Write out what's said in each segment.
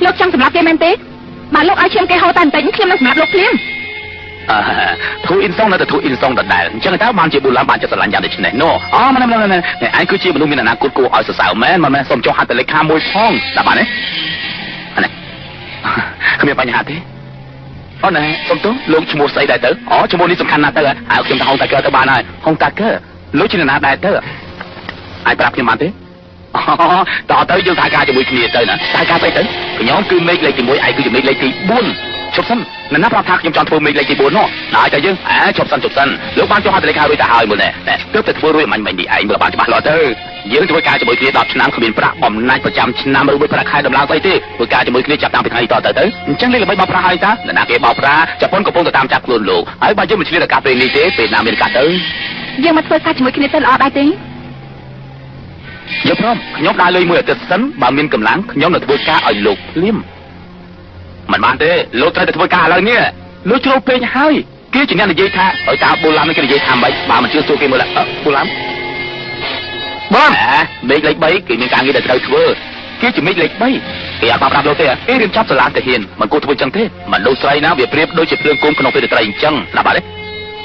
លោកចង់សម្រាប់គេមែនទេបើលោកឲ្យឈាមគេហៅតែបន្តិចខ្ញុំនឹងសម្រាប់លោកភ្លាមធូអ៊ីនសុងនៅតែធូអ៊ីនសុងដដែលអញ្ចឹងតើបានជាបុលាបានចិត្តស្រឡាញ់យ៉ាងដូចនេះណូអូមិនឯងគឺជាមនុស្សមានអនាគតគួរឲ្យសរសើរមែនមិនមែនសូមចុះហត្ថលេខាមួយផងដល់បានទេអានេះគ្មានបញ្ហាទេអូនសុំទោសលោកឈ្មោះស្អីដែរទៅអូឈ្មោះនេះសំខាន់ណាស់ទៅហើយខ្ញុំទៅហុងតាកើទៅបានហើយហុងតាកើលោកជាណាដែរទៅអាចប្រាប់ខ្ញុំបានទេតោះទៅយើងសហការជាមួយគ្នាទៅណាសហការទៅខ្ញុំគឺមេឃលេខទី1ឯងគឺជាមេឃលេខទី4ជប់សិនណាប្រាប់ថាខ្ញុំចង់ធ្វើមេឃលេខទី4នោះដល់តែយើងជប់សិនលោកបានចុះហត្ថលេខារួចទៅហើយមុននេះទើបតែធ្វើរួចមិននេះឯងមើលបានច្បាស់លាស់ទៅយើងធ្វើការជាមួយគ្នា10ឆ្នាំគ្មានប្រាក់បំណាច់ប្រចាំឆ្នាំឬមួយប្រាក់ខែដំឡើងស្អីទេធ្វើការជាមួយគ្នាចាប់តាំងពីថ្ងៃតទៅអញ្ចឹងលេខល្បីបោកប្រាស់ហើយតាណាគេបោកប្រាស់ជប៉ុនកំពុងតែតាមចាប់ខ្លួនលោកហើយបើយើងមិនឆ្លៀតឱកាសពេលនេះទេពេលណាមានឱកាសទៅយើងមកធ្វើការជាមួយគ្នាទៅល្អដែរទេយកព្រមខ្ញុំដើរលេងមួយអាទិត្យសិនបើមានកម្លាំងខ្ញុំនឹងធ្វើការឲ្យលោកភ្លាមមិនបានទេលោកត្រូវតែធ្វើការឥឡូវនេះលោកជ្រោកពេកហើយគេជាអ្នកនិយាយថាឲ្យតាបូឡាំគេនិយាយថាម៉េចបើមិនជឿសួរគេមើលបូឡាំបងមេឃលេខ3គេមានការងារដែលត្រូវធ្វើគេជាមេឃលេខ3គេអត់ប្រាប់លោកទេគេរៀនចាប់សាលាទាហានមិនគួរធ្វើចឹងទេមនុស្សស្រីណាវាប្រៀបដូចជាភ្លើងគោមក្នុងពេលរាត្រីអញ្ចឹងណាបាទទេ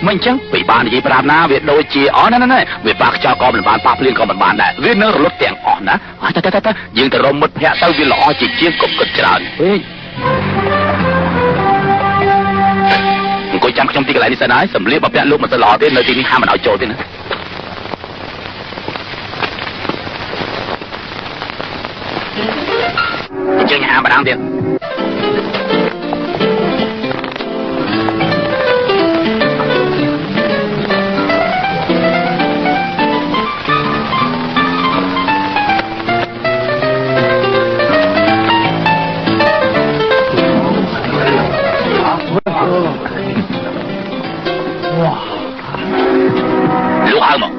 មិនអញ្ចឹងពីបាននិយាយប្រាប់ណាវាដូចជាណាវាបាក់ខ្យល់ក៏មិនបានប៉ះភ្លៀងក៏មិនបានដែរវានៅរលត់ទាំងអស់ណាតែយើងទៅរកមិត្តភក្តិទៅវាល្អជាជាងកុំគិតច្រើនពេកអង្គុយចាំខ្ញុំទីកន្លែងនេះសិនហើយសម្លៀកបំពាក់លោកមិនសូវល្អទេនៅទីនេះហាមមិនឲ្យចូលទេណាអញ្ចឹងហាមម្ដងទៀតលោកហៅមក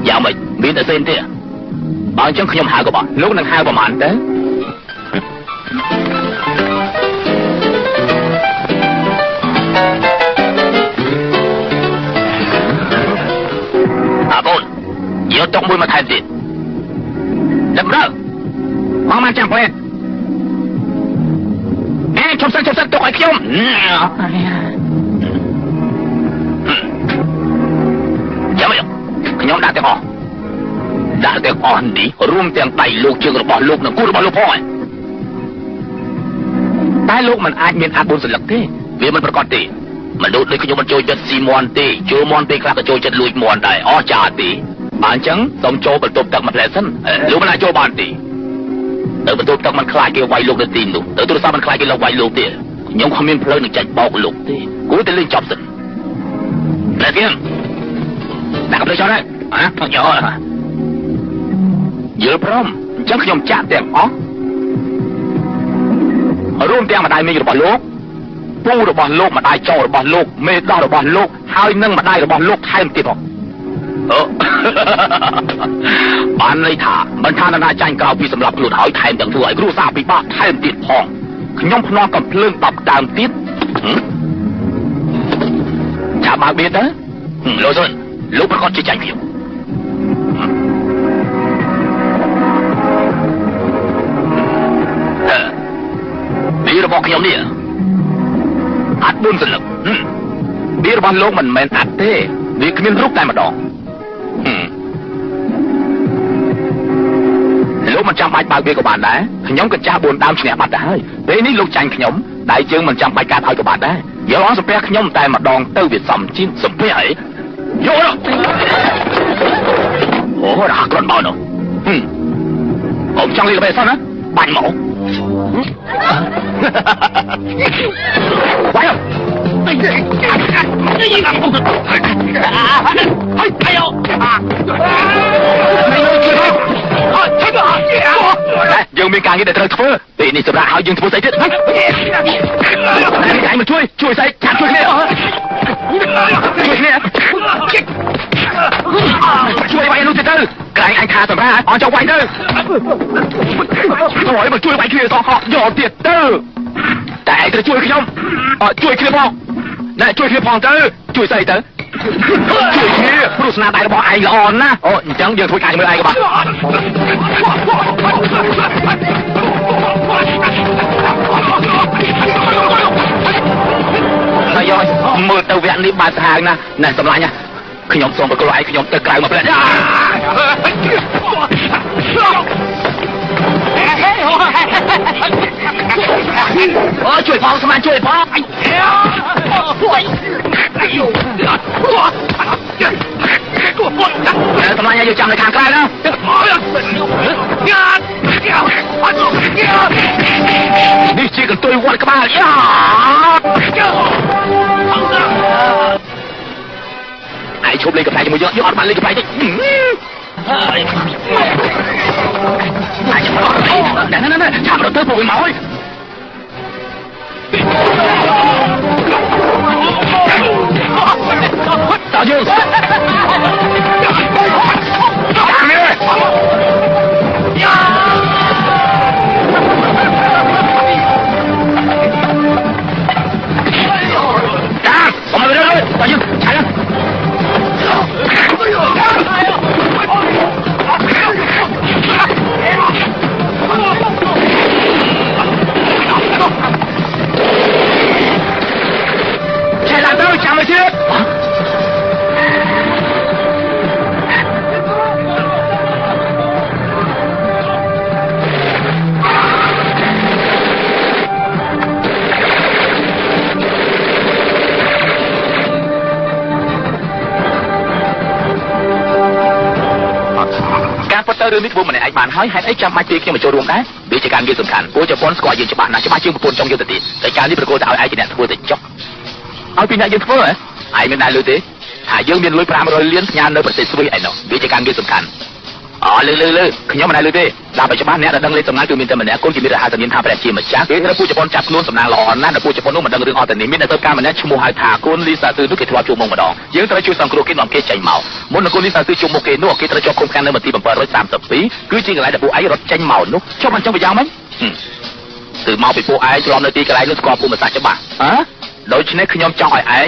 យ៉ាងម៉េចមានតែសេនទេបើអញ្ចឹងខ្ញុំហៅក៏បានលោកនឹងហៅប្រហែលទៅអាបូនយកតុកមួយមកថែមទៀតដឹងរើមកមកចាំពេកជប់សិនទុកឲ្យខ្ញុំចាំមកខ្ញុំដាក់ទាំងអស់នេះរួមទាំងដៃលោកជើងរបស់លោកនិងគូរបស់លោកផងតែលោកមិនអាចមានអាប៊ុនសន្លឹកទេវាមិនប្រកបទេមនុស្សដូចខ្ញុំមិនចូលចិត្តស៊ីមន់ទេចូលមន់ពេលខ្លះក៏ចូលចិត្តលួចមន់ដែរអស់ចាទេបើអញ្ចឹងសូមចូលបន្ទប់ទឹកមួយផ្លែសិនលោកមិនអាចចូលបានទេទៅបន្ទប់ទឹកមិនខ្លាចគេវាយលោកនៅទីនោះទៅទូរស័ព្ទមិនខ្លាចគេលោកវាយលោកទេខ្ញុំគ្មានផ្លូវនឹងចាច់បោកលោកទេគួរតែលេងចប់សិនតែគៀងដាក់ទៅចោលហើយយល់ព្រមអញ្ចឹងខ្ញុំចាក់ទាំងអស់រួមទាំងម្ដាយមីងរបស់លោកពូរបស់លោកម្ដាយចៅរបស់លោកមេដោះរបស់លោកហើយនិងម្ដាយរបស់លោកថែមទៀតផងបានន័យថាមិនថានរណាចាញ់ក្រៅពីសម្រាប់ខ្លួនហើយថែមទាំងធ្វើឲ្យគ្រួសារពិបាកថែមទៀតផងខ្ញុំភ្នាល់កំភ្លើង10ដើមទៀតចាំបើកបៀតទៅលោកសុនលោកប្រកាសជាចាញ់ខ្ញុំពីរបស់ខ្ញុំនេះអត់4សន្លឹកពីរបស់លោកមិនមែនអត់ទេវាគ្មានរូបតែម្ដងលោកមិនចាំបាច់បើកវាក៏បានដែរខ្ញុំក៏ចាស់4ដើមឈ្នះបាត់ទៅហើយពេលនេះលោកចាញ់ខ្ញុំដៃជើងមិនចាំបាច់កាត់ឲ្យក៏បានដែរយកអស់សំពះខ្ញុំតែម្ដងទៅវាសំជាងសំពះអីយកអូរហ័ក្រត់មកនោះអមចង់លេងល្បែងសោះណាបាញ់មកវាយ dương miền càng như để trời thưa thìนี่จะraเอาdương thưaใส่ទៀតไอ้มันช่วยใส่จับช่วยเนี่ยช่วยไว้ลูกเตอร์ไกลไอ้คาแต่ว่าอ๋อจะไว้เด้อถอยมาช่วยไว้ช่วยต่อเหาะหยอดเตียเตอร์แต่ไอ้จะช่วยขยมช่วยเคลียร์พองน่ะช่วยเคลียร์พองเตอร์ช่วยใส่เตอร์ช่วยเคลียร์รู้สนาได้ก็บอกไอ้ละอ่อนนะโอ้จังยังช่วยการมือไอ้ก็บอกนายอยมือเตาแหวนนี่บาดทางนะนั่นสำลักเนี่ยขยมส่งไปกลายขยมเตะกลายมาเป็นโอ้ช่วยพองสมานช่วยพองสำลักเนี่ยอยู่จังในทางใกล้นะนี่ชี้กันตัววัดกระบาลไอ้ชมเลยกับใครจะมาเยอะยอดมันเลยกับใครจะไอ้ชมนั่นฉากเราเติมผมเป็นหมอยต่อยืนตามเลยผมมาไปเรื่อยๆต่อยืนใช่แล้วใช่แล้วเด้อจำไว้ทีเรื่องนี้ผมเหมือนไอ้บ้านให้ไอ้จำมาตีเกี่ยวกับโจรวมได้วิธีการยืนสำคัญโอ้จะป้อนสกอร์ยืนฉบับนะฉบับชื่อปนจงยืนติดแต่การที่ประกวดเอาไอ้จีเนี่ยทัวร์ติดจ็อกเอาปีนี้ยืนทัวร์เหรอไอ้ไม่ได้เลยทีหายยืนเรียนลุยพรามเราเลี้ยงงานในประเทศสวีเดนเนาะวิธีการยืนสำคัญอ๋อเลยขยันมาได้เลยทีลาไปฉบับเนี้ยเราดังเลยสำนักคือมีแต่เหมือนเนี่ยคนที่มีรหัสสัญญาณทางประเทศจีนมาจากที่เราพูดจะป้อนจับนู้นสำนักหล่อนั่นเราพูดจะป้อนนู้นมันดังเรื่องออแต่นี่มิตรเติมการมันเนี่ยชั่วโมงหายถาคนลิซ่าซื้อทุกกิจวัตรชั่วโมงมาดองยังแต่ช่วยสังคมกินหนอมเกจใจเมามุนคนลิซ่าซื้อชั่วโมงเกนวกิจระจบโครงการในบัญชีบังเปิด130 ปีคือจริงอะไรแต่ผู้ไอ้รถใจเมานุ๊กชอบมันจังไปยาวไหมคือเมาไปผู้ไอ้จอมในตีกระไรเรื่องสกอร์ผู้มาสาจะบ้าโดยเฉพาะขยมจ้องไอ้ไอ้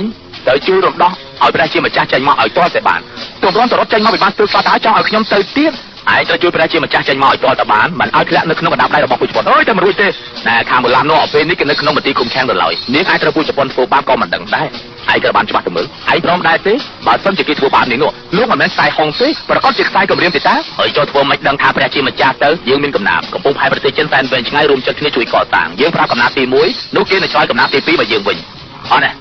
แต่ช่วยรถดองเอาไปได้เชื่อมาจ้าใจเมาเอาตัวเสียบ้านตัวร้อนตัวรถใจเมาไปบ้านตัวสาท้าจ้องเอาขยมเตยเตี้ยไอ้จะช่วยไปได้เชื่อมาจ้าใจเมาเอาตัวตะบ้านมันเอาแค่นึกขนมกระดาษได้เราบอกผู้จัดการเอ้ยแต่มันรู้เต้นะข้ามบนลำโน่เป็นนี่กันนึกขนมมันตีคุมแข้งตลอดนี่ไอ้จะผู้จัดการโฟบ้านก็มันดังได้ไอ้กระบาลจะมาเสมอไอ้พร้อมได้สิบาดซ้ำจะกินทัวร์บ้านนี่โน่ลูกมันแม่ใส่ห้องสิประกอบจิตใส่กับเรียนติดตาเฮ้ยเจ้าทัวร์ไม่ดังทางประชาชนมาจ้าเตอยืมมินกับน้ำกับปุ่มไพ่ประเทศเจนแซนเป็นช่างรวมจัดที่ช่วยก่อสร้างยืมพระกับน้ำตีมุ้ยนุกเกนในชอยกับน้ำตีปีมายืมวิ่งอ๋อเนี่ย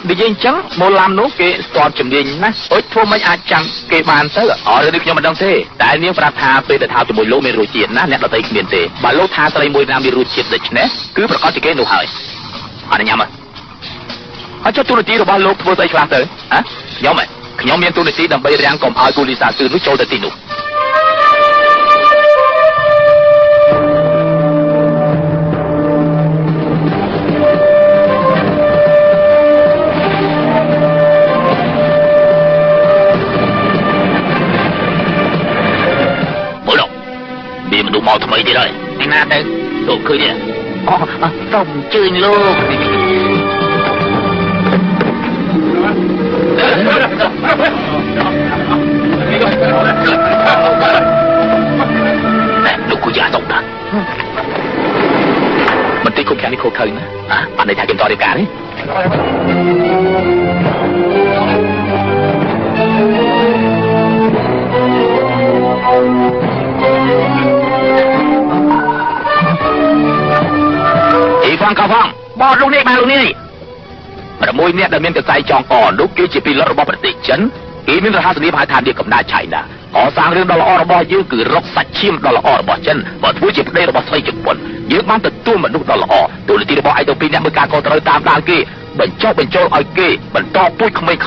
ดิฉันจังโมลามนุกเกสอนจุดดินนะโอ๊ยทัวร์ไม่อาจจังเกบานเตออ๋อเรื่องนี้มันดังเท่แต่อันนี้ประธานเป็นแต่ท้าวจมูกโลมีรูจีนนะเนี่ยเราตีเมียนเตบาโลทาสไลมวยน้ำมีรูจีนเด็กเนี่ยคือประกอบจิตเกนหนูหายอันนี้ยังไงเขาจะตุนตีเราบ้านโลกทัวร์ใส่คลาสเตอฮะยังไงขยมเมียนตุนตีดำไปเรียงกลมเอากุลิซาซื้อนุโจตตีหนูมันดูมอทำไมดีเลยไอ้หน้าเต้ถูกคือเนี่ยอ๋อต้มจืดลูกลูกกูยาตกนะมันตีคุมแขนนี่โคตรนะปันในทางเกมต่อเดียวกันนี่ฟังข้าวฟังบอดลูกนี่มาลูกนี่ประมวยเนี่ยดำเนินกระจายจองก่อนลูกกี้จีปีรถระบบปฏิจันกีมินรหัสนิพายทานเดียวกับนาชัยนะขอสร้างเรื่องดอลลาร์ระบยื้อคือรกสัตชิมดอลลาร์ระบจันบอดผู้จีบได้ระบบใส่จุดปน យើងបានទទួលមនុស្សដ៏ល្អទូលទីរបស់ឯងទៅពីអ្នកមើលការខុសត្រូវតាមដានគេបញ្ចុះបញ្ចូលឲ្យគេបន្តពូជក្មេងៗ